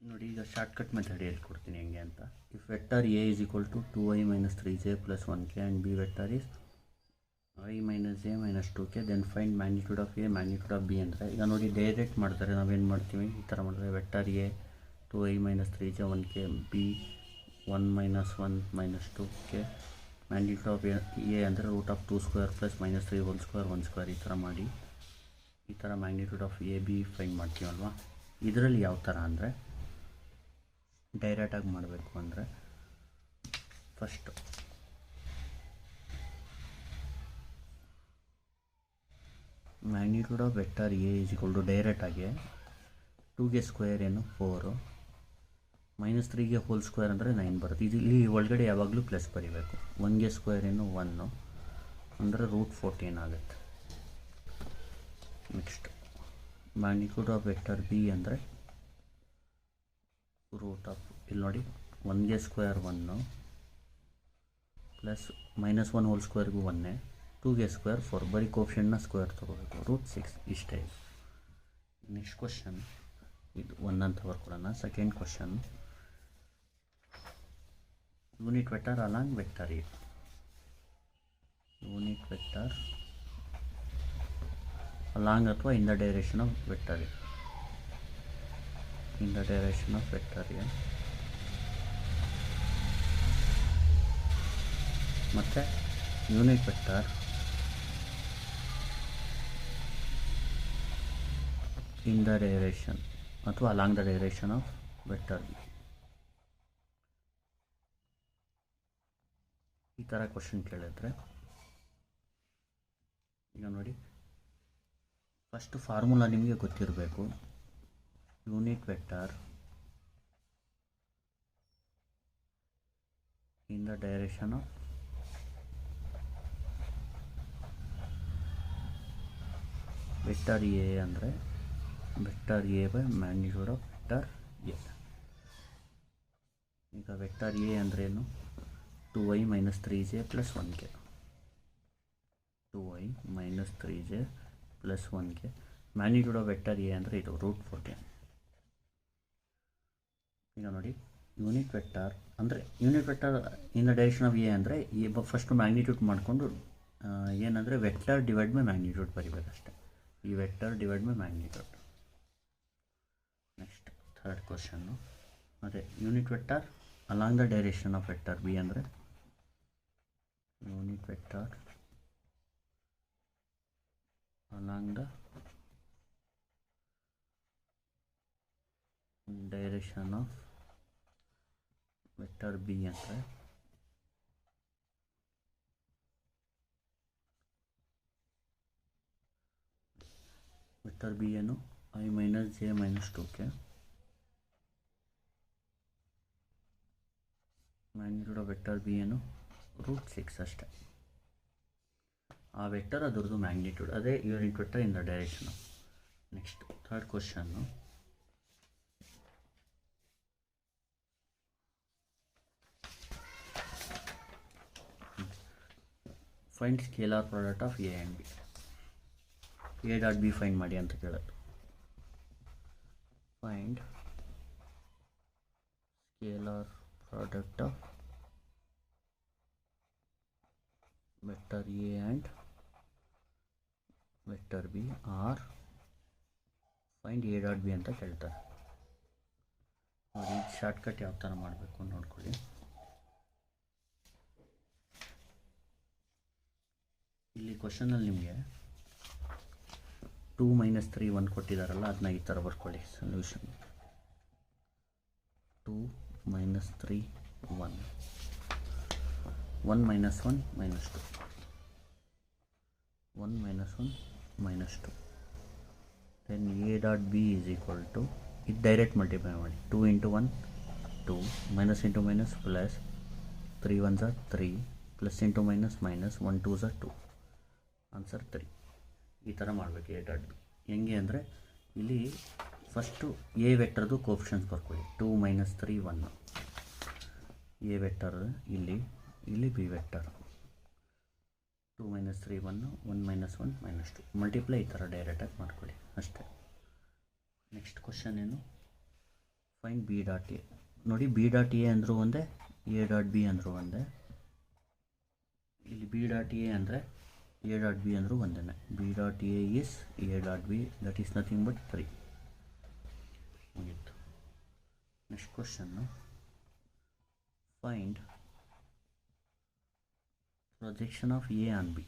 ನೋಡಿ, ಈಗ shortcut method ಹೇಳ್ಕೊಡ್ತೀನಿ ಹೆಂಗೆ ಅಂತ. If vector A is equal to 2i - 3j + 1k and B vector is i - j - 2k, then find magnitude of A magnitude of B ಅಂದರೆ, ಈಗ ನೋಡಿ direct ಮಾಡ್ತಾರೆ. ನಾವೇನು ಮಾಡ್ತೀವಿ, ಈ ಥರ ಮಾಡಿದ್ರೆ vector A 2i - 3j 1k, B 1 - 1 - 2k, magnitude of A ಅಂದರೆ √2² + -3² 1², ಈ ಥರ ಮಾಡಿ ಈ ಥರ magnitude of A B find ಮಾಡ್ತೀವಲ್ವ. ಇದರಲ್ಲಿ ಯಾವ ಥರ ಅಂದರೆ, ಡೈರೆಕ್ಟಾಗಿ ಮಾಡಬೇಕು ಅಂದರೆ, first magnitude of vector A is equal to ಡೈರೆಕ್ಟಾಗಿ 2ಗೆ ಸ್ಕ್ವೇರ್ ಏನು 4, -3ಗೆ ಹೋಲ್ ಸ್ಕ್ವೇರ್ ಅಂದರೆ 9 ಬರುತ್ತೆ. ಇಲ್ಲಿ ಒಳಗಡೆ ಯಾವಾಗಲೂ ಪ್ಲಸ್ ಬರೀಬೇಕು. 1ಗೆ ಸ್ಕ್ವೇರ್ ಏನು 1 ಅಂದರೆ √14 ಆಗುತ್ತೆ. Next magnitude of vector B ಅಂದರೆ ಇಲ್ಲಿ ನೋಡಿ 1ಗೆ ಸ್ಕ್ವೇರ್ 1 ಪ್ಲಸ್ -1 ಹೋಲ್ ಸ್ಕ್ವೇರ್ಗೂ 1, 2ಗೆ ಸ್ಕ್ವೇರ್ 4, ಬರೀ ಕೋಫಿಷಿಯಂಟ್ನ ಸ್ಕ್ವೇರ್ ತೊಗೋಬೇಕು, √6. ಇಷ್ಟೇ. ನೆಕ್ಸ್ಟ್ ಕ್ವಶನ್, ಇದು 1 ಅಂತ ಬರ್ಕೊಡೋಣ. Second question, unit vector along vector A. Unit vector along ಅಥವಾ in the direction of vector A. in the direction of vector A ಮತ್ತು unit vector in the direction ಅಥವಾ along the direction of vector B. ಈ ಥರ question ಕೇಳಿದ್ರೆ, ಈಗ ನೋಡಿ first formula ನಿಮಗೆ ಗೊತ್ತಿರಬೇಕು. Unit vector in the direction of vector A ಅಂದರೆ vector A by magnitude of vector A. ಈಗ ವೆಕ್ಟರ್ ಎ ಅಂದ್ರೇನು, 2i - 3j + 1k, 2i - 3j + 1k. Magnitude of vector A ಅಂದರೆ ಇದು √14. ಈಗ ನೋಡಿ ಯೂನಿಟ್ ವೆಕ್ಟರ್ ಅಂದರೆ unit vector in the direction of A ಅಂದರೆ first magnitude ಮಾಡಿಕೊಂಡು ಏನಂದರೆ ವೆಕ್ಟರ್ ಡಿವೈಡ್ ಬೈ ಮ್ಯಾಗ್ನಿಟ್ಯೂಡ್ ಬರೀಬೇಕಷ್ಟೆ. ಈ vector divide by magnitude. Next third ಕ್ವಶನ್ನು, ಅದೇ unit vector along the direction of vector B ಅಂದರೆ unit vector along the direction of vector B ಅಂದರೆ vector B ಏನು i - j - 2k, magnitude of vector B ಏನು √6 ಅಷ್ಟೆ. ಆ vector ಅದರದ್ದು magnitude, ಅದೇ unit vector in the direction. Next third ಕ್ವಶನ್ನು, find scalar product of A and B. A dot B find ಮಾಡಿ ಅಂತ ಕೇಳೋದು. Find scalar product of vector A and vector B or find A dot B ಅಂತ ಕೇಳ್ತಾರೆ. ನೋಡಿ shortcut ಯಾವ ಥರ ಮಾಡಬೇಕು ನೋಡ್ಕೊಳ್ಳಿ. ಇಲ್ಲಿ ಕ್ವಶನಲ್ಲಿ ನಿಮಗೆ 2 - 3 1 ಕೊಟ್ಟಿದ್ದಾರಲ್ಲ, ಅದನ್ನ ಈ ಥರ ಬರ್ಕೊಳ್ಳಿ. Solution 2 - 3 1 1 - 1 -2 1 - 1 -2. Then A dot B is equal to, ಇದು ಡೈರೆಕ್ಟ್ ಮಲ್ಟಿಪ್ಲೈ ಮಾಡಿ. 2 × 1 2, minus into minus plus, 3 1s are 3, plus into minus minus, 1 2s are 2, answer 3. ಈ ಥರ ಮಾಡಬೇಕು ಎ ಡಾಟ್ ಬಿ. ಹೆಂಗೆ ಅಂದರೆ, ಇಲ್ಲಿ ಫಸ್ಟು ಎ ವೆಕ್ಟರ್ದು ಕೋಫಿಷಿಯನ್ಸ್ ಬರ್ಕೊಳ್ಳಿ. 2 - 3 1 ಎ ವೆಕ್ಟರ್, ಇಲ್ಲಿ ಬಿ ವೆಕ್ಟರ್. 2 - 3 1 1 - 1 -2 ಮಲ್ಟಿಪ್ಲೈ ಈ ಥರ ಡೈರೆಕ್ಟಾಗಿ ಮಾಡ್ಕೊಳ್ಳಿ ಅಷ್ಟೇ. ನೆಕ್ಸ್ಟ್ ಕ್ವಶನ್ ಏನು, ಫೈಂಡ್ ಬಿ ಡಾಟ್ ಎ. ನೋಡಿ ಬಿ ಡಾಟ್ ಎ ಅಂದರೂ ಒಂದೇ, ಎ ಡಾಟ್ ಬಿ ಅಂದರೂ ಒಂದೇ. ಇಲ್ಲಿ ಬಿ ಡಾಟ್ ಎ ಅಂದರೆ ಎ ಡಾಟ್ ಬಿ ಅಂದರೂ ಒಂದೇ. B dot A is A dot B, that is nothing but 3. ಮುಗೀತು. Next question, find projection of A on B.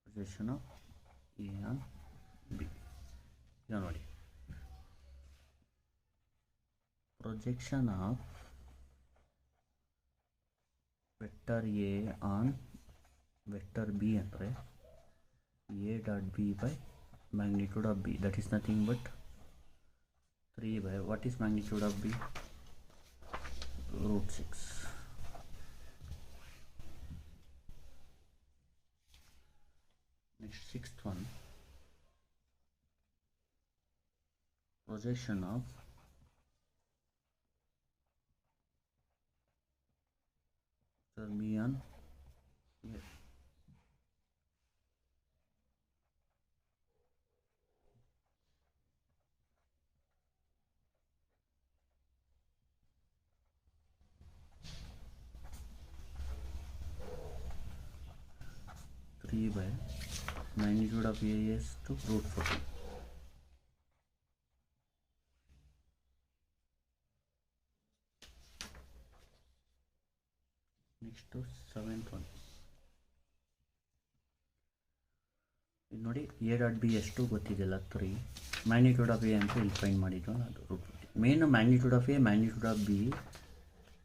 Projection of A on B. ಈಗ ನೋಡಿ, projection of vector A on vector B ಅಂದರೆ A dot B by magnitude of B, that is nothing but 3 by what is magnitude of b? Root 6. Next, sixth one, projection of b on a. 3 by magnitude of a is to root 14. Next to 7th one. ಇದು ನೋಡಿ, A dot B ಎಷ್ಟು ಗೊತ್ತಿದೆಯಲ್ಲ 3, magnitude of A ಅಂತ ಇಲ್ಲಿ find ಮಾಡಿದ್ದು ಅದು root 14. Main magnitude of A, magnitude of B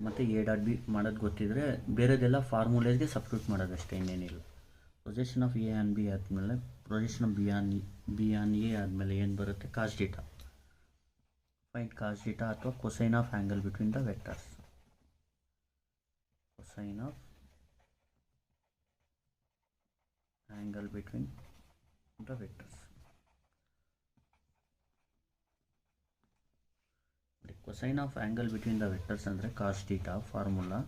ಮತ್ತು A dot B ಮಾಡೋದು ಗೊತ್ತಿದ್ರೆ ಬೇರೆದೆಲ್ಲ ಫಾರ್ಮುಲೇಸ್ಗೆ ಸಬ್ಸ್ಟಿಟ್ಯೂಟ್ ಮಾಡೋದಷ್ಟೇ, ಇನ್ನೇನಿಲ್ಲ. Projection of A on B ಆದಮೇಲೆ projection of B on A ಆದಮೇಲೆ ಏನು ಬರುತ್ತೆ? Cos theta. Find cos theta ಅಥವಾ cosine of angle between the vectors. Cosine of angle between the vectors. Cosine of angle between the vectors ಅಂದರೆ cos theta. Formula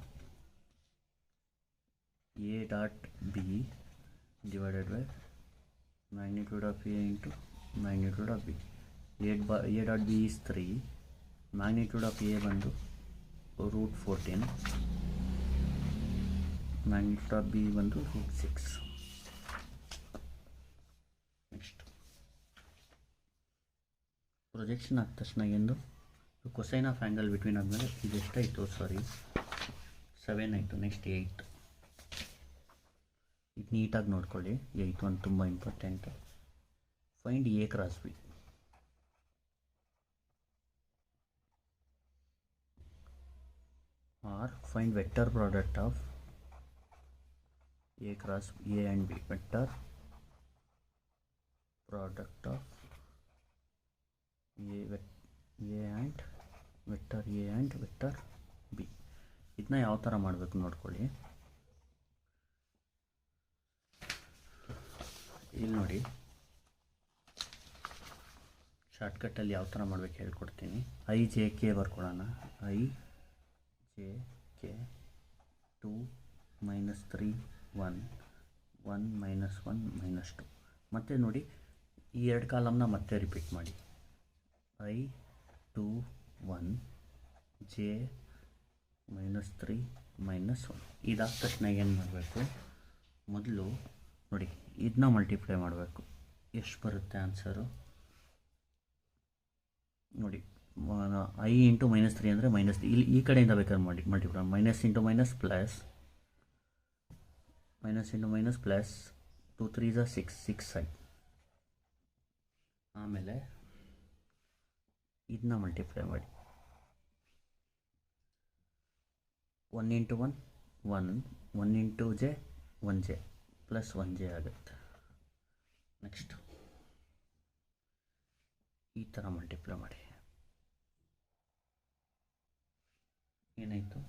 A dot B divided by magnitude of a into magnitude of b. A dot b is 3, magnitude of a ಬಂದು root 14, magnitude of b ಬಂದು root 6. Next projection ಆದ ತಕ್ಷಣ ಎಂದು cosine of angle between ಆದಮೇಲೆ ಇದು ಎಷ್ಟಾಯಿತು? 7 ಆಯಿತು. Next 8. ಇದು ನೀಟಾಗಿ ನೋಡ್ಕೊಳ್ಳಿ, 8 ಒಂದು ತುಂಬ important. Find A cross B. Or find vector product of A cross A and B. Vector product of A and vector B. ಇದನ್ನ ಯಾವ ಥರ ಮಾಡಬೇಕು ನೋಡ್ಕೊಳ್ಳಿ. ಇಲ್ಲಿ ನೋಡಿ, ಶಾರ್ಟ್ಕಟ್ಟಲ್ಲಿ ಯಾವ ಥರ ಮಾಡಬೇಕು ಹೇಳ್ಕೊಡ್ತೀನಿ. ಐ ಜೆ ಕೆ ಬರ್ಕೊಳ್ಳೋಣ. I J K 2 - 3 1 1 - 1 - 2. ಮತ್ತು ನೋಡಿ, ಈ 2 ಕಾಲಮ್ನ ಮತ್ತೆ ರಿಪೀಟ್ ಮಾಡಿ. I 2 1 J -3 -1. ಇದಾದ ತಕ್ಷಣ ಏನು ಮಾಡಬೇಕು? ಮೊದಲು ನೋಡಿ, ಇದನ್ನ ಮಲ್ಟಿಪ್ಲೈ ಮಾಡಬೇಕು. ಎಷ್ಟು ಬರುತ್ತೆ ಆನ್ಸರು ನೋಡಿ. ಐ ಇಂಟು -3 ಅಂದರೆ -3. ಇಲ್ಲಿ ಈ ಕಡೆಯಿಂದ ಬೇಕಾದ್ರೆ multiply. Minus into minus plus, minus into minus plus, 2 3 6 6 ಆಯ್ತು. ಆಮೇಲೆ ಇದನ್ನ ಮಲ್ಟಿಪ್ಲೈ ಮಾಡಿ. 1 into 1 1 1 into J 1 J plus 1 J ಆಗುತ್ತೆ. ನೆಕ್ಸ್ಟ್ ಈ ಥರ ಮಲ್ಟಿಪ್ಲೈ ಮಾಡಿ. ಏನಾಯಿತು?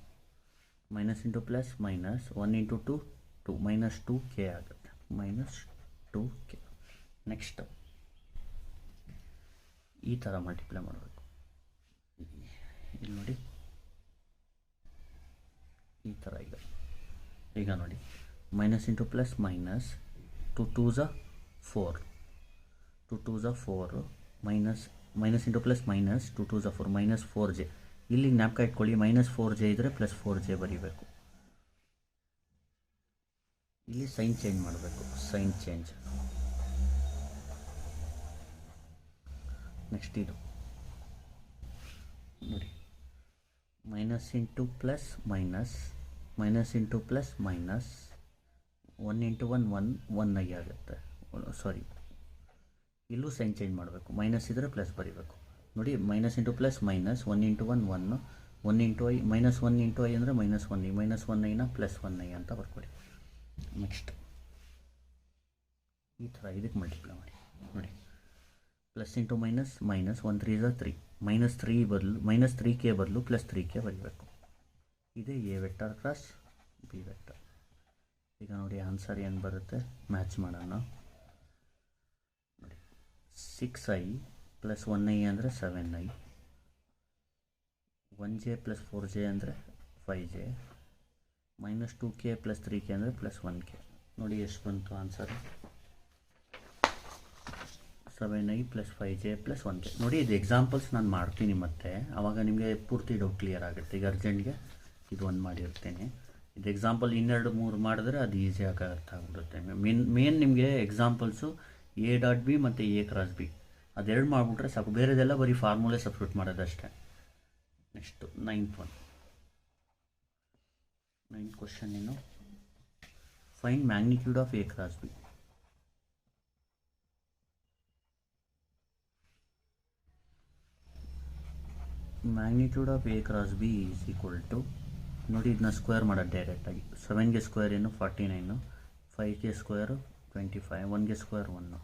Minus into plus minus 1 into 2 2 -2k ಆಗುತ್ತೆ. -2k. ನೆಕ್ಸ್ಟ್ ಈ ಥರ ಮಲ್ಟಿಪ್ಲೈ ಮಾಡಬೇಕು. ಇಲ್ಲಿ ನೋಡಿ, ಈ ಥರ. ಈಗ ನೋಡಿ, minus into plus minus 2 2 4 2 2 4 -1 minus into plus minus 2 2 4 -4j. ಇಲ್ಲಿ ಜ್ಞಾಪಕ ಇಟ್ಕೊಳ್ಳಿ, -4j ಇದ್ದರೆ +4j ಬರೀಬೇಕು. ಇಲ್ಲಿ ಸೈನ್ ಚೇಂಜ್ ಮಾಡಬೇಕು, ಸೈನ್ ಚೇಂಜ್. ನೆಕ್ಸ್ಟ್ ಇದು ನೋಡಿ, minus into plus minus, minus into plus minus, 1 into 1 1 1 ಆಗಿ ಆಗುತ್ತೆ. ಸಾರಿ, ಇಲ್ಲೂ ಸೈನ್ ಚೇಂಜ್ ಮಾಡಬೇಕು, ಮೈನಸ್ ಇದ್ದರೆ ಪ್ಲಸ್ ಬರೀಬೇಕು. ನೋಡಿ, minus into plus minus, 1 into 1 1, 1 into I minus 1 into I ಅಂದರೆ -1i, -1i ನ +1i ಅಂತ ಬರ್ಕೊಳ್ಳಿ. ನೆಕ್ಸ್ಟ್ ಈ ಥರ ಇದಕ್ಕೆ ಮಲ್ಟಿಪ್ಲೈ ಮಾಡಿ. ನೋಡಿ, ಪ್ಲಸ್ ಇಂಟು ಮೈನಸ್ ಮೈನಸ್, 1 3 3, -3 ಬದಲು -3k ಬದಲು +3k ಬರೀಬೇಕು. ಇದೇ A vector cross B vector. ಈಗ ನೋಡಿ ಆನ್ಸರ್ ಏನು ಬರುತ್ತೆ, ಮ್ಯಾಚ್ ಮಾಡೋಣ. ನೋಡಿ, 6i + 1i ಅಂದರೆ 7i, 1j + 4j ಅಂದರೆ 5j, -2k + 3k ಅಂದರೆ +1k. ನೋಡಿ ಎಷ್ಟು ಬಂತು ಆನ್ಸರ್, 7i + 5j + 1k. ನೋಡಿ, ಇದು ಎಕ್ಸಾಂಪಲ್ಸ್ ನಾನು ಮಾಡ್ತೀನಿ ಮತ್ತೆ, ಆವಾಗ ನಿಮಗೆ ಪೂರ್ತಿ ಡೌಟ್ ಕ್ಲಿಯರ್ ಆಗುತ್ತೆ. ಈಗ ಅರ್ಜೆಂಟ್ಗೆ ಇದು ಒಂದು ಮಾಡಿರ್ತೀನಿ. ಇದು ಎಕ್ಸಾಂಪಲ್ 2-3 ಮಾಡಿದ್ರೆ ಅದು ಈಸಿಯಾಗಿ ಅರ್ಥ ಆಗಿಬಿಡುತ್ತೆ. ಮೇನ್ ನಿಮಗೆ ಎಕ್ಸಾಂಪಲ್ಸು A.B ಮತ್ತು A × B ಅದೆರಡು ಮಾಡಿಬಿಟ್ರೆ ಸಾಕು, ಬೇರೆದೆಲ್ಲ ಬರೀ ಫಾರ್ಮುಲೇ ಸಬ್ಸ್ಟಿಟ್ಯೂಟ್ ಮಾಡೋದಷ್ಟೇ. ನೆಕ್ಸ್ಟು 9th ಕ್ವಶನ್ ಏನು, find magnitude of A × B. Magnitude of A × B is equal to, ನೋಡಿ ಇದನ್ನ ಸ್ಕ್ವೇರ್ ಮಾಡೋದು ಡೈರೆಕ್ಟಾಗಿ. 7ಗೆ ಸ್ಕ್ವೇರ್ ಏನು 49, 5ಗೆ ಸ್ಕ್ವೇರು 25, 1ಗೆ ಸ್ಕ್ವೇರ್ 1.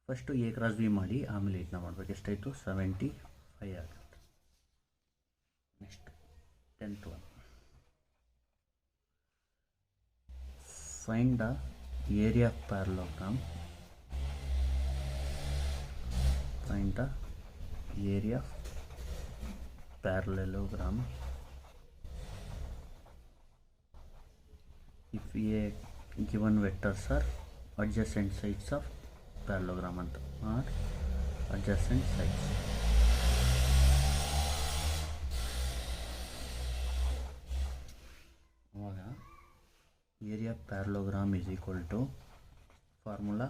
ಫಸ್ಟು A × B ಮಾಡಿ, ಆಮೇಲೆ ಇದನ್ನ ಮಾಡಬೇಕು. ಎಷ್ಟಾಯಿತು, 75 ಆಗುತ್ತೆ. Next 10th find the area of parallelogram. Find the area of parallelogram if A given vectors are adjacent sides of parallelogram ಅಂತ, or adjacent sides. ಅವಾಗ area parallelogram is equal to formula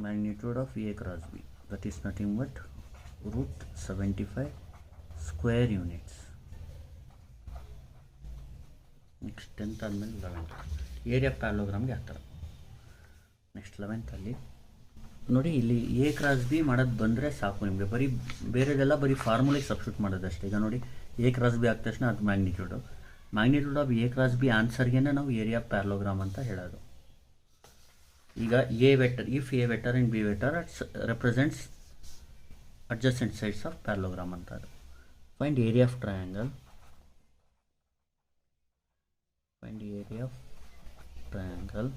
magnitude of A × B, that is nothing but √75 square units. Next 10th ಆದಮೇಲೆ 11th area ಪ್ಯಾರಲೋಗ್ರಾಮ್ಗೆ ಆ ಥರ. Next 11th ನೋಡಿ, ಇಲ್ಲಿ A × B ಮಾಡೋದು ಬಂದರೆ ಸಾಕು ನಿಮಗೆ, ಬರೀ ಬೇರೆದೆಲ್ಲ ಬರೀ ಫಾರ್ಮುಲೆಗೆ ಸಬ್ಸ್ಟಿಟ್ಯೂಟ್ ಮಾಡೋದಷ್ಟೇ. ಈಗ ನೋಡಿ, A × B ಆದ ತಕ್ಷಣ ಅದು ಮ್ಯಾಗ್ನಿಟ್ಯೂಡ್ ಆಫ್ A × B ಆನ್ಸರ್ಗೆ ನಾವು ಏರಿಯಾ ಪ್ಯಾರಲೋಗ್ರಾಮ್ ಅಂತ ಹೇಳೋದು. ಈಗ A vector, if A vector and B vector represents adjacent sides of parallelogram ಅಂತ. ಅದು find area of triangle. Find area of triangle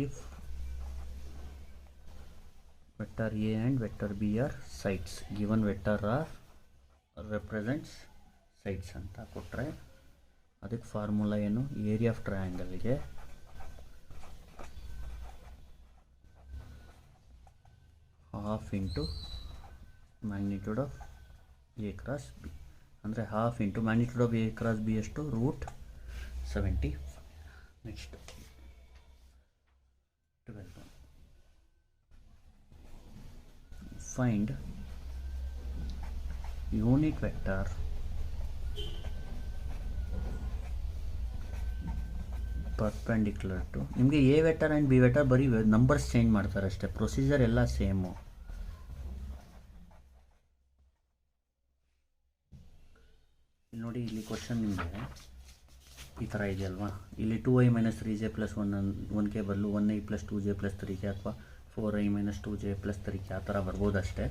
if vector A and vector B are sides, given vector are represents sides ಅಂತ ಕೊಟ್ಟರೆ ಅದಕ್ಕೆ formula ಏನು, area of ಟ್ರಯಾಂಗಲ್ಗೆ half into magnitude of A × B, ಅಂದರೆ half into magnitude of A × B ಎಷ್ಟು, √75. Next 12th find unit vector perpendicular to, ನಿಮಗೆ A vector and B vector ಬರೀ numbers change ಮಾಡ್ತಾರೆ ಅಷ್ಟೇ, ಪ್ರೊಸೀಜರ್ ಎಲ್ಲ ಸೇಮು. ಇಲ್ಲಿ ನೋಡಿ, ಇಲ್ಲಿ ಕ್ವಶನ್ ನಿಮಗೆ ಈ ಥರ ಇದೆಯಲ್ವಾ, ಇಲ್ಲಿ 2i - 3j + 1k ಬದಲು 1i + 2j + 3k ಅಥವಾ 4i - 2j + 3k ಆ ಥರ ಬರ್ಬೋದು ಅಷ್ಟೇ.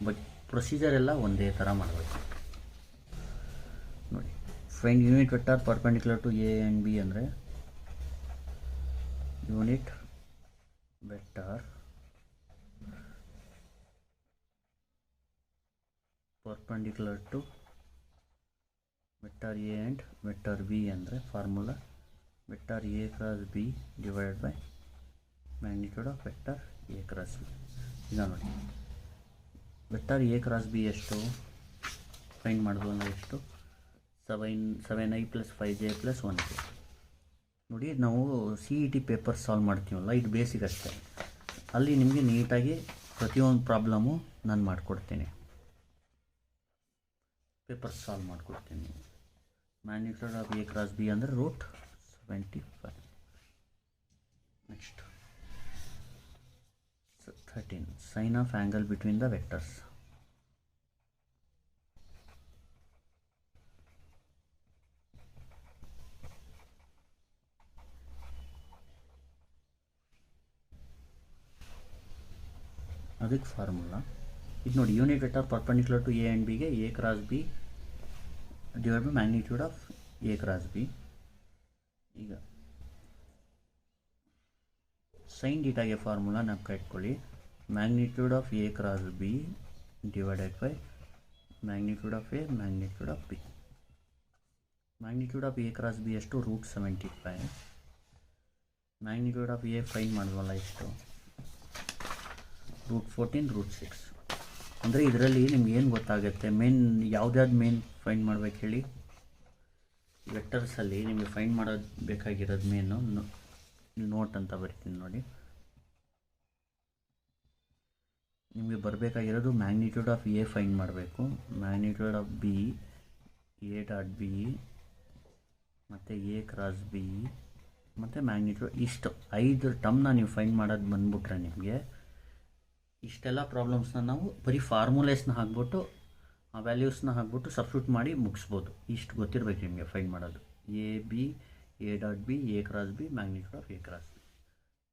ಬಟ್ ಪ್ರೊಸೀಜರ್ ಎಲ್ಲ ಒಂದೇ ಥರ ಮಾಡಬೇಕು. ನೋಡಿ, find unit vector perpendicular to A and B ಅಂದರೆ unit vector perpendicular to vector A and vector B ಅಂದರೆ formula vector A cross B divided by magnitude of vector A cross B. ಈಗ ನೋಡಿ vector A cross B ಎಷ್ಟು find ಮಾಡಿದ್ವು ನಾವು ಎಷ್ಟು 7i + 5j + 1k. ನೋಡಿ ನಾವು CET ಪೇಪರ್ ಸಾಲ್ವ್ ಮಾಡ್ತೀವಲ್ಲ ಇದು ಬೇಸಿಕ್ ಅಷ್ಟೇ, ಅಲ್ಲಿ ನಿಮಗೆ ನೀಟಾಗಿ ಪ್ರತಿಯೊಂದು ಪ್ರಾಬ್ಲಮು ನಾನು ಮಾಡಿಕೊಡ್ತೀನಿ, ಪೇಪರ್ ಸಾಲ್ವ್ ಮಾಡಿಕೊಡ್ತೀನಿ. Magnitude of A cross B ಅಂದರೆ √75. Next 13 sine of angle between the vectors. ಅದಕ್ಕೆ ಫಾರ್ಮುಲಾ ಇದು ನೋಡಿ, unit vector perpendicular to A and ಬಿಗೆ A cross B divide by magnitude of A cross B. ಈಗ sine ಡೀಟಾಗೆ formula ನಾವು ಕಟ್ಕೊಳ್ಳಿ, magnitude of A cross B divided by magnitude of A magnitude of B. Magnitude of A cross B ಎಷ್ಟು √75. Magnitude of A find ಮಾಡಿದ್ವಲ್ಲ ಎಷ್ಟು √14 √6. ಅಂದರೆ ಇದರಲ್ಲಿ ನಿಮ್ಗೆ ಏನು ಗೊತ್ತಾಗುತ್ತೆ, ಮೇನ್ ಯಾವ್ದಾದ್ರು ಮೇನ್ ಫೈಂಡ್ ಮಾಡ್ಬೇಕು ಹೇಳಿ, ವೆಕ್ಟರ್ಸಲ್ಲಿ ನಿಮಗೆ ಫೈಂಡ್ ಮಾಡೋದು ಬೇಕಾಗಿರೋದು ಮೇನು ನೋಟ್ ಅಂತ ಬರ್ತೀನಿ ನೋಡಿ. ನಿಮಗೆ ಬರಬೇಕಾಗಿರೋದು ಮ್ಯಾಗ್ನಿಟ್ಯೂಡ್ ಆಫ್ ಎ ಫೈಂಡ್ ಮಾಡಬೇಕು, ಮ್ಯಾಗ್ನಿಟ್ಯೂಡ್ ಆಫ್ ಬಿ a.b ಮತ್ತು ಎ ಕ್ರಾಸ್ ಬಿ ಮತ್ತು ಮ್ಯಾಗ್ನಿಟ್ಯೂಡ್. ಇಷ್ಟು 5 ಟರ್ಮ್ನ ನೀವು ಫೈಂಡ್ ಮಾಡೋದು ಬಂದ್ಬಿಟ್ರೆ ನಿಮಗೆ ಇಷ್ಟೆಲ್ಲ ಪ್ರಾಬ್ಲಮ್ಸ್ನ ನಾವು ಬರೀ ಫಾರ್ಮುಲೇಸ್ನ ಹಾಕ್ಬಿಟ್ಟು ಆ ವ್ಯಾಲ್ಯೂಸ್ನ ಹಾಕ್ಬಿಟ್ಟು ಸಬ್ಸ್ಟಿಟ್ಯೂಟ್ ಮಾಡಿ ಮುಗಿಸ್ಬೋದು. ಇಷ್ಟು ಗೊತ್ತಿರಬೇಕು ನಿಮಗೆ ಫೈಂಡ್ ಮಾಡೋದು. a.b a.b A cross B magnitude of A cross B.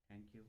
Thank you.